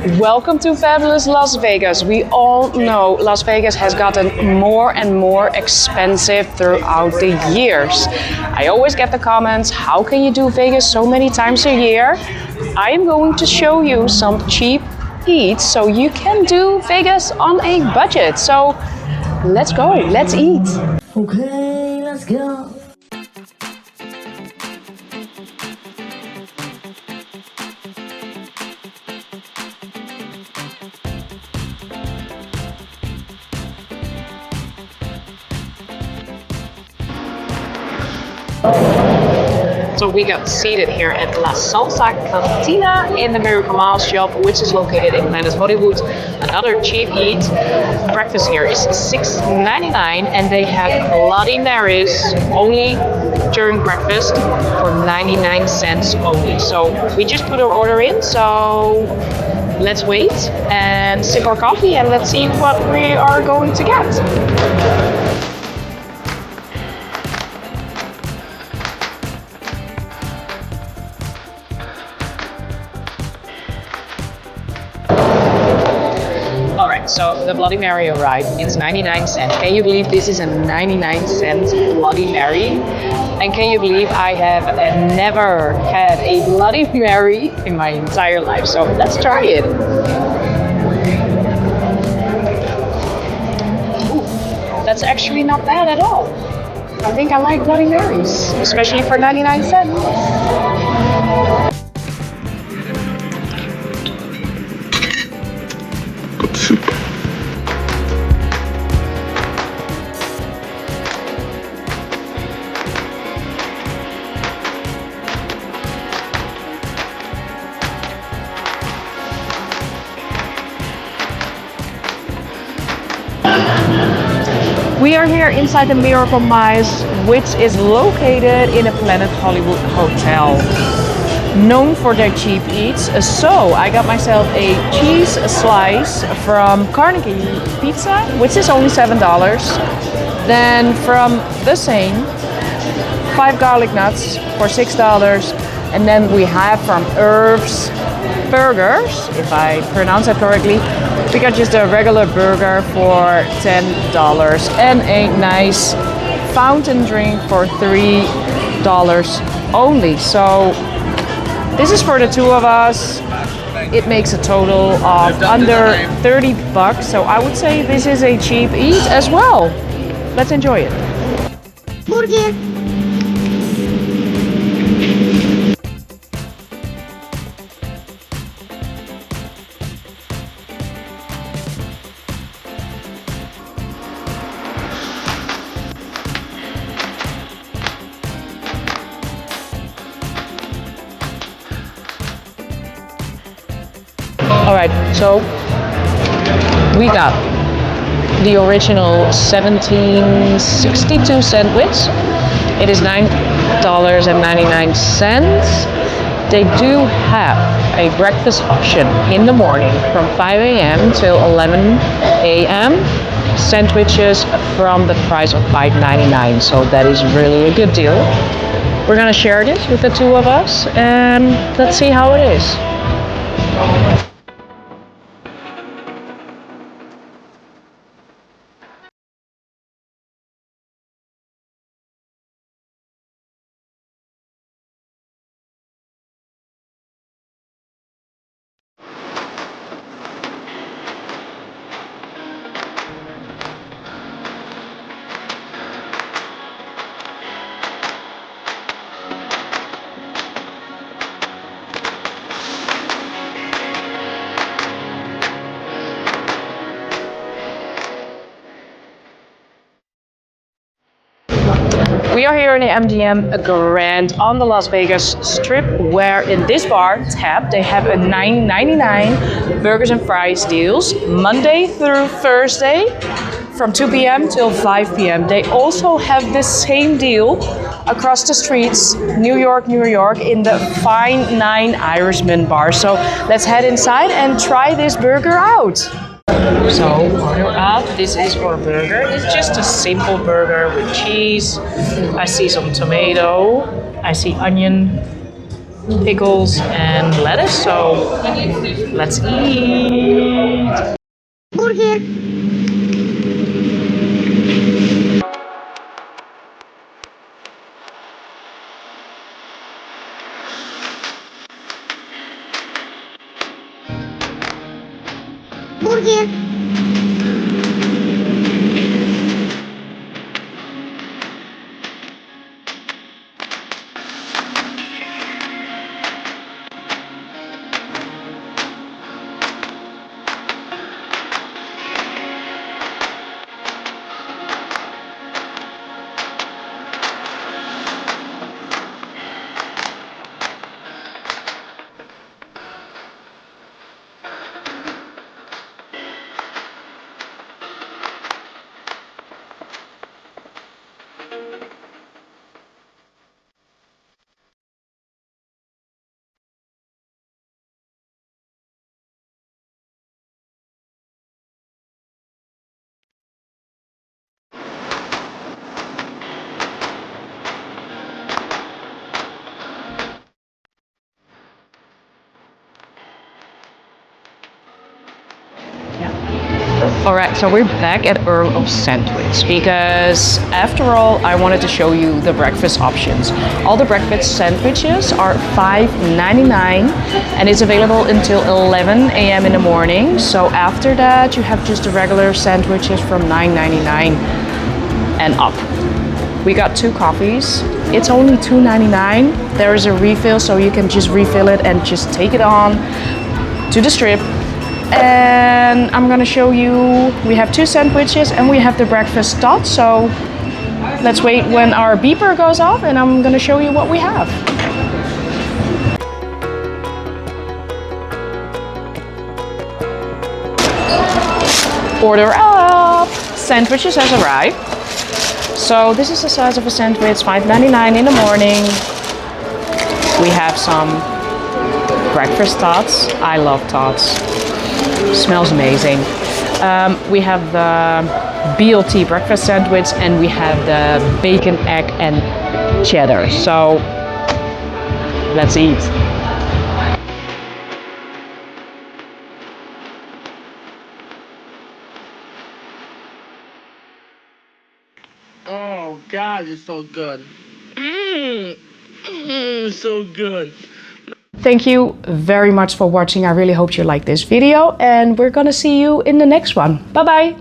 Welcome to fabulous Las Vegas. We all know Las Vegas has gotten more and more expensive throughout the years. I always get the comments, how can you do Vegas so many times a year? I am going to show you some cheap eats so you can do Vegas on a budget. So let's go, let's eat. Okay, let's go. So we got seated here at La Salsa Cantina in the Miracle Mile shop, which is located in Planet Hollywood. Another cheap eat. Breakfast here is $6.99 and they have Bloody Marys only during breakfast for 99 cents only. So we just put our order in, so let's wait and sip our coffee and let's see what we are going to get. So the Bloody Mary arrived. It's 99 cents. Can you believe this is a 99 cents Bloody Mary? And can you believe I have never had a Bloody Mary in my entire life? So let's try it. Ooh, that's actually not bad at all. I think I like Bloody Marys, especially for 99 cents. We are here inside the Miracle Mile, which is located in a Planet Hollywood hotel, known for their cheap eats. So I got myself a cheese slice from Carnegie Pizza, which is only $7. Then from the same, 5 garlic nuts for $6. And then we have from Herbs Burgers, if I pronounce that correctly, we got just a regular burger for $10 and a nice fountain drink for $3 only. So this is for the two of us. It makes a total of under 30 bucks. So I would say this is a cheap eat as well. Let's enjoy it. Burger. Alright, so we got the original 1762 sandwich. It is $9.99. They do have a breakfast option in the morning from 5 a.m. till 11 a.m. Sandwiches from the price of $5.99, so that is really a good deal. We're gonna share this with the two of us and let's see how it is. We are here in the MGM Grand on the Las Vegas Strip, where in this bar, Tap, they have a $9.99 burgers and fries deals, Monday through Thursday from 2 p.m. till 5 p.m. They also have the same deal across the streets, New York, in the Fine Nine Irishman bar. So let's head inside and try this burger out. So order up. This is our burger. It's just a simple burger with cheese. I see some tomato. I see onion, pickles and lettuce. So let's eat. Burger. Burger. Alright, so we're back at Earl of Sandwich because after all, I wanted to show you the breakfast options. All the breakfast sandwiches are $5.99 and it's available until 11 a.m. in the morning. So after that, you have just the regular sandwiches from $9.99 and up. We got 2 coffees. It's only $2.99. There is a refill, so you can just refill it and just take it on to the strip. And I'm gonna show you, we have 2 sandwiches and we have the breakfast tot. So let's wait when our beeper goes off and I'm gonna show you what we have. Order up! Sandwiches has arrived. So this is the size of a sandwich, $5.99 in the morning. We have some breakfast tots. I love tots. Smells amazing. We have the BLT breakfast sandwich and we have the bacon, egg and cheddar. So let's eat. Oh God, it's so good. So good. Thank you very much for watching. I really hope you liked this video and we're gonna see you in the next one. Bye bye.